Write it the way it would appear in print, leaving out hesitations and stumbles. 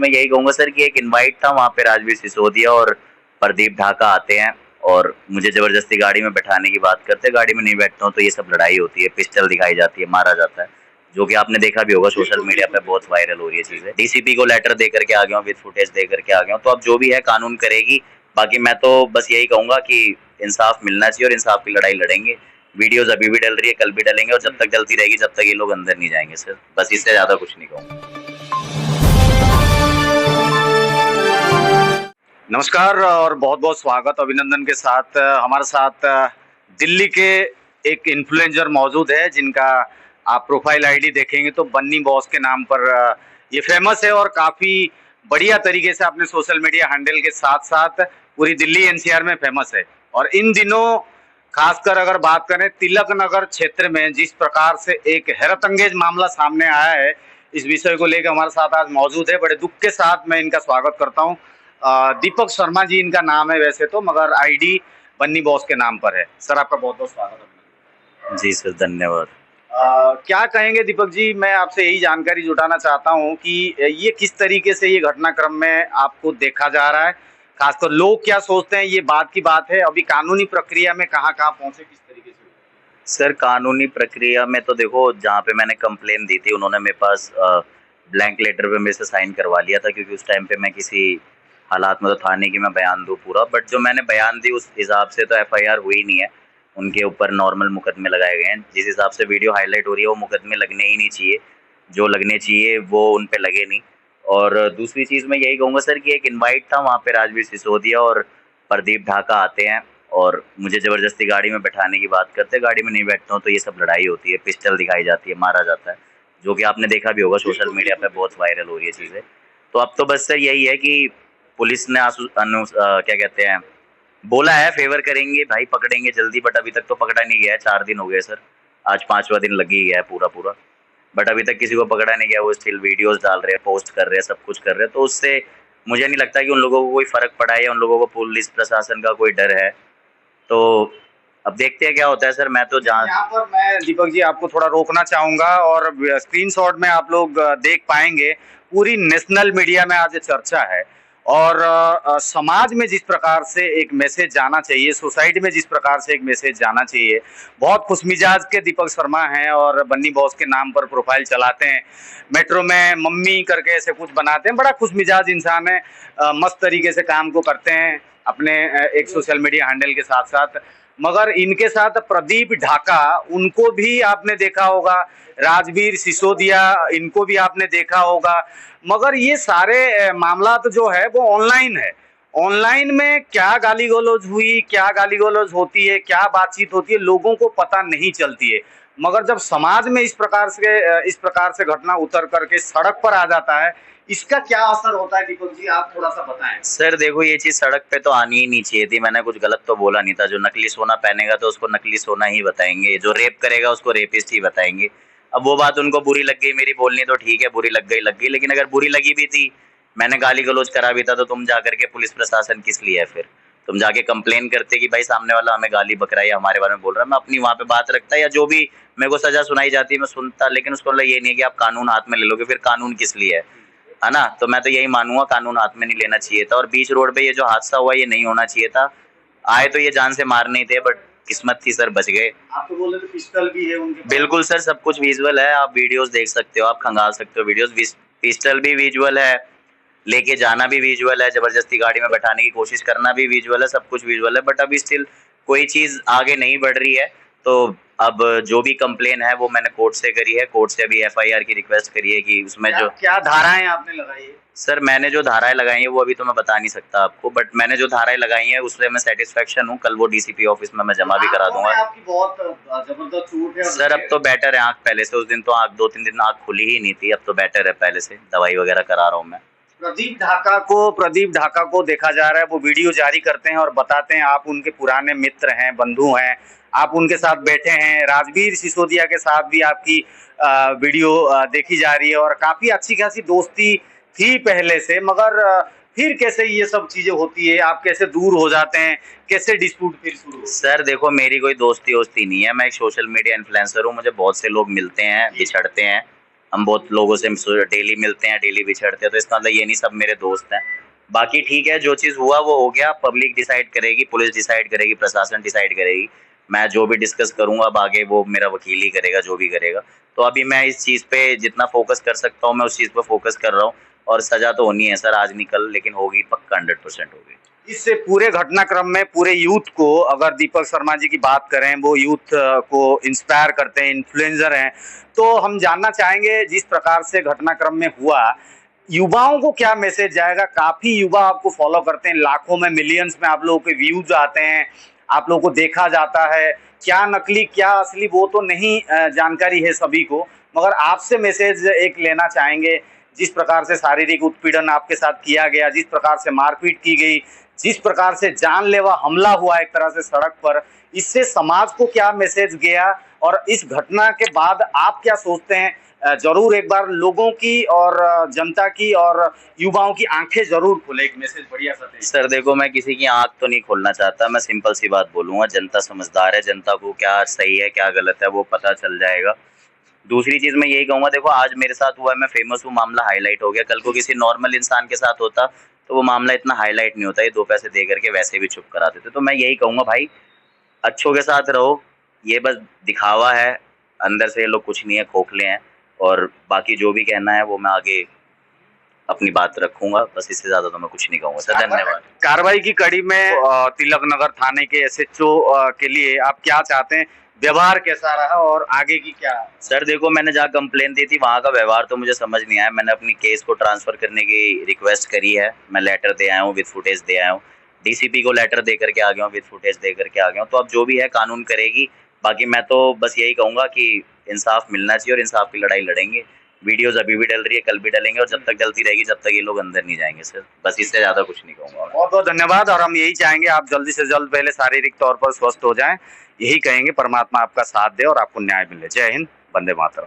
मैं यही कहूंगा सर कि एक इनवाइट था, वहाँ पे राजवीर सिसोदिया और प्रदीप ढाका आते हैं और मुझे जबरदस्ती गाड़ी में बैठाने की बात करते हैं। गाड़ी में नहीं बैठता हूँ तो ये सब लड़ाई होती है, पिस्टल दिखाई जाती है, मारा जाता है, जो कि आपने देखा भी होगा सोशल मीडिया पे बहुत वायरल हो रही है चीजें। डीसीपी को लेटर दे करके आ गया हूँ, विद फुटेज दे करके आ गया हूँ, तो अब जो भी है कानून करेगी। बाकी मैं तो बस यही कहूंगा कि इंसाफ मिलना चाहिए और इंसाफ की लड़ाई लड़ेंगे। वीडियोज अभी भी डल रही है, कल भी डलेंगे और जब तक डलती रहेगी जब तक ये लोग अंदर नहीं जाएंगे सर। बस इससे ज्यादा कुछ नहीं कहूँगा। नमस्कार और बहुत बहुत स्वागत अभिनंदन के साथ। हमारे साथ दिल्ली के एक इन्फ्लुएंसर मौजूद है जिनका आप प्रोफाइल आईडी देखेंगे तो बन्नी बॉस के नाम पर ये फेमस है और काफ़ी बढ़िया तरीके से अपने सोशल मीडिया हैंडल के साथ साथ पूरी दिल्ली एनसीआर में फेमस है। और इन दिनों खासकर अगर बात करें तिलक नगर क्षेत्र में जिस प्रकार से एक हैरत अंगेज मामला सामने आया है, इस विषय को लेकर हमारे साथ आज मौजूद है। बड़े दुख के साथ मैं इनका स्वागत करता हूँ। दीपक शर्मा जी इनका नाम है वैसे तो, मगर आईडी बन्नी बॉस के नाम पर है। सर आपका बहुत बहुत स्वागत है। जी सर, धन्यवाद। क्या कहेंगे दीपक जी, मैं आपसे यही जानकारी जुटाना चाहता हूं कि ये किस तरीके से ये घटनाक्रम में आपको देखा जा रहा है, खासकर लोग क्या सोचते हैं, ये बात की बात है। अभी कानूनी प्रक्रिया में कहाँ पहुंचे, किस तरीके से? सर कानूनी प्रक्रिया में तो देखो, जहाँ पे मैंने कंप्लेन दी थी उन्होंने मेरे पास ब्लैंक लेटर पे मेरे से साइन करवा लिया था, क्योंकि उस टाइम पे मैं किसी हालात में तो था नहीं कि मैं बयान दूं पूरा। बट जो मैंने बयान दी उस हिसाब से तो एफआईआर हुई नहीं है, उनके ऊपर नॉर्मल मुकदमे लगाए गए हैं। जिस हिसाब से वीडियो हाईलाइट हो रही है वो मुकदमे लगने ही नहीं चाहिए, जो लगने चाहिए वो उन पे लगे नहीं। और दूसरी चीज़ मैं यही कहूँगा सर कि एक इनवाइट था, वहाँ पे राजवीर सिसोदिया और प्रदीप ढाका आते हैं और मुझे ज़बरदस्ती गाड़ी में बैठाने की बात करते हैं। गाड़ी में नहीं बैठता हूँ तो ये सब लड़ाई होती है, पिस्टल दिखाई जाती है, मारा जाता है, जो कि आपने देखा भी होगा सोशल मीडिया पर बहुत वायरल हो रही है चीज़ें। तो अब तो बस सर यही है कि पुलिस ने क्या कहते हैं बोला है फेवर करेंगे भाई, पकड़ेंगे जल्दी, बट अभी तक तो पकड़ा नहीं गया है। 4 दिन हो गए सर, आज 5वां दिन लग ही गया है पूरा, बट अभी तक किसी को पकड़ा नहीं गया। वो स्टिल वीडियोस डाल रहे हैं, पोस्ट कर रहे हैं, सब कुछ कर रहे हैं। तो उससे मुझे नहीं लगता कि उन लोगों को कोई फर्क पड़ा है या उन लोगों को पुलिस प्रशासन का कोई डर है। तो अब देखते हैं क्या होता है सर। मैं तो यहाँ पर मैं दीपक जी आपको थोड़ा रोकना चाहूंगा और स्क्रीनशॉट में आप लोग देख पाएंगे पूरी नेशनल मीडिया में आज चर्चा है और समाज में जिस प्रकार से एक मैसेज जाना चाहिए, सोसाइटी में जिस प्रकार से एक मैसेज जाना चाहिए। बहुत खुशमिजाज के दीपक शर्मा हैं और बन्नी बॉस के नाम पर प्रोफाइल चलाते हैं, मेट्रो में मम्मी करके ऐसे कुछ बनाते हैं। बड़ा खुशमिजाज इंसान है, मस्त तरीके से काम को करते हैं अपने एक सोशल मीडिया हैंडल के साथ साथ। मगर इनके साथ प्रदीप ढाका, उनको भी आपने देखा होगा, राजवीर सिसोदिया इनको भी आपने देखा होगा। मगर ये सारे मामला तो जो है वो ऑनलाइन है। ऑनलाइन में क्या गाली गलौज हुई, क्या गाली गलौज होती है, क्या बातचीत होती है, लोगों को पता नहीं चलती है। मगर जब समाज में इस प्रकार से घटना उतर करके सड़क पर आ जाता है, इसका क्या असर होता है दीपक जी, आप थोड़ा सा बताएं। सर देखो, ये चीज़ सड़क पे तो आनी ही नहीं चाहिए थी। मैंने कुछ गलत तो बोला नहीं था। जो नकली सोना पहनेगा तो उसको नकली सोना ही बताएंगे, जो रेप करेगा उसको रेपिस्ट ही बताएंगे। अब वो बात उनको बुरी लग गई मेरी बोलनी, तो ठीक है, बुरी लग गई। लेकिन अगर बुरी लगी भी थी, मैंने गाली गलौज करा भी था, तो तुम जाकर के पुलिस प्रशासन किस लिए है? फिर तुम जाके कंप्लेन करते कि भाई सामने वाला हमें गाली बक रहा है या हमारे बारे में बोल रहा है। मैं अपनी वहाँ पे बात रखता, या जो भी मेरे को सजा सुनाई जाती है मैं सुनता, लेकिन उसको मतलब ये नहीं है कि आप कानून हाथ में ले लोगे। फिर कानून किस लिए है ना? तो मैं तो यही मानूंगा, कानून हाथ में नहीं लेना चाहिए था। और बीच रोड पे ये जो हादसा हुआ ये नहीं होना चाहिए था। आए तो ये जान से मारने ही थे, बट किस्मत थी सर, बच गए। आप तो बोल रहे थे पिस्टल भी है उनके पास। बिल्कुल सर, सब कुछ विजुअल है, आप वीडियोस देख सकते हो, आप खंगाल सकते हो वीडियोस। पिस्टल भी विजुअल है, लेके जाना भी विजुअल है, जबरदस्ती गाड़ी में बैठाने की कोशिश करना भी विजुअल है, सब कुछ विजुअल है। बट अभी स्टिल कोई चीज आगे नहीं बढ़ रही है। तो अब जो भी कंप्लेन है वो मैंने कोर्ट से करी है, कोर्ट से अभी एफआईआर की रिक्वेस्ट करी है कि उसमें जो क्या धाराएं आपने लगाई है? सर मैंने जो धाराएं लगाई हैं वो अभी तो मैं बता नहीं सकता आपको, बट मैंने जो धाराएं लगाई हैं उससे मैं सेटिस्फेक्शन हूँ। कल वो डीसीपी ऑफिस में मैं जमा भी करा दूंगा। आपकी बहुत जबरदस्त छूट है सर अब तो बेटर है आँख पहले से। उस दिन तो आँख 2-3 दिन आँख खुली ही नहीं थी, अब तो बेटर है पहले से। दवाई वगैरह करा रहा हूँ मैं। प्रदीप ढाका को देखा जा रहा है, वो वीडियो जारी करते हैं और बताते हैं आप उनके पुराने मित्र हैं, बंधु हैं, आप उनके साथ बैठे हैं। राजवीर सिसोदिया के साथ भी आपकी वीडियो देखी जा रही है और काफ़ी अच्छी खासी दोस्ती थी पहले से। मगर फिर कैसे ये सब चीज़ें होती है, आप कैसे दूर हो जाते हैं, कैसे डिस्प्यूट फिर शुरू? सर देखो, मेरी कोई दोस्ती वोस्ती नहीं है, मैं एक सोशल मीडिया इन्फ्लुएंसर हूँ। मुझे बहुत से लोग मिलते हैं, बिछड़ते हैं, हम बहुत लोगों से डेली मिलते हैं, डेली बिछड़ते हैं, तो इसका मतलब ये नहीं सब मेरे दोस्त हैं। बाकी ठीक है, जो चीज़ हुआ वो हो गया, पब्लिक डिसाइड करेगी, पुलिस डिसाइड करेगी, प्रशासन डिसाइड करेगी। मैं जो भी डिस्कस करूंगा अब आगे वो मेरा वकील ही करेगा जो भी करेगा। तो अभी मैं इस चीज़ पे जितना फोकस कर सकता हूँ मैं उस चीज़ पे फोकस कर रहा हूँ, और सजा तो होनी है सर, आज नहीं कल, लेकिन होगी पक्का, 100% होगी। इस पूरे घटनाक्रम में पूरे यूथ को, अगर दीपक शर्मा जी की बात करें, वो यूथ को इंस्पायर करते हैं, इन्फ्लुएंसर हैं, तो हम जानना चाहेंगे जिस प्रकार से घटनाक्रम में हुआ, युवाओं को क्या मैसेज जाएगा? काफी युवा आपको फॉलो करते हैं, लाखों में, मिलियंस में आप लोगों के व्यूज आते हैं, आप लोगों को देखा जाता है, क्या नकली क्या असली वो तो नहीं जानकारी है सभी को, मगर आपसे मैसेज एक लेना चाहेंगे। जिस प्रकार से शारीरिक उत्पीड़न आपके साथ किया गया, जिस प्रकार से मारपीट की गई, जिस प्रकार से जानलेवा हमला हुआ एक तरह से सड़क पर, इससे समाज को क्या मैसेज गया, और इस घटना के बाद आप क्या सोचते हैं? जरूर एक बार लोगों की और जनता की और युवाओं की आंखें जरूर खोले, एक मैसेज बढ़िया सा। सर देखो, मैं किसी की आंख तो नहीं खोलना चाहता, मैं सिंपल सी बात बोलूंगा, जनता समझदार है, जनता को क्या सही है क्या गलत है वो पता चल जाएगा। दूसरी चीज मैं यही कहूंगा, देखो आज मेरे साथ हुआ है, मैं फेमस हूँ, मामला हाईलाइट हो गया, कल को किसी नॉर्मल इंसान के साथ होता तो वो मामला इतना हाईलाइट नहीं होता, ये 2 पैसे दे करके वैसे भी चुप करा देते। तो मैं यही कहूंगा भाई, अच्छों के साथ रहो, ये बस दिखावा है, अंदर से ये लोग कुछ नहीं है, खोखले हैं। और बाकी जो भी कहना है वो मैं आगे अपनी बात रखूंगा, बस इससे ज्यादा तो मैं कुछ नहीं कहूंगा सर। धन्यवाद। कार्रवाई की कड़ी में तिलक नगर थाने के एसएचओ के लिए आप क्या चाहते हैं? व्यवहार कैसा रहा और आगे की क्या? सर देखो, मैंने जहाँ कंप्लेन दी थी वहाँ का व्यवहार तो मुझे समझ नहीं आया, मैंने अपनी केस को ट्रांसफर करने की रिक्वेस्ट करी है, मैं लेटर दे आया हूँ, विद फुटेज दे आया हूँ, डीसीपी को लेटर दे करके आ गया हूँ, विद फुटेज दे करके आ गया हूँ। तो अब जो भी है कानून करेगी। बाकी मैं तो बस यही कहूँगा कि इंसाफ मिलना चाहिए और इंसाफ की लड़ाई लड़ेंगे। वीडियोज अभी भी डल रही है, कल भी डलेंगे, और जब तक डलती रहेगी जब तक ये लोग अंदर नहीं जाएंगे सर, बस इससे ज्यादा कुछ नहीं कहूँगा। बहुत बहुत धन्यवाद, और हम यही चाहेंगे आप जल्दी से जल्द पहले शारीरिक तौर पर स्वस्थ हो जाएं, यही कहेंगे, परमात्मा आपका साथ दे और आपको न्याय मिले। जय हिंद, वंदे मातरम।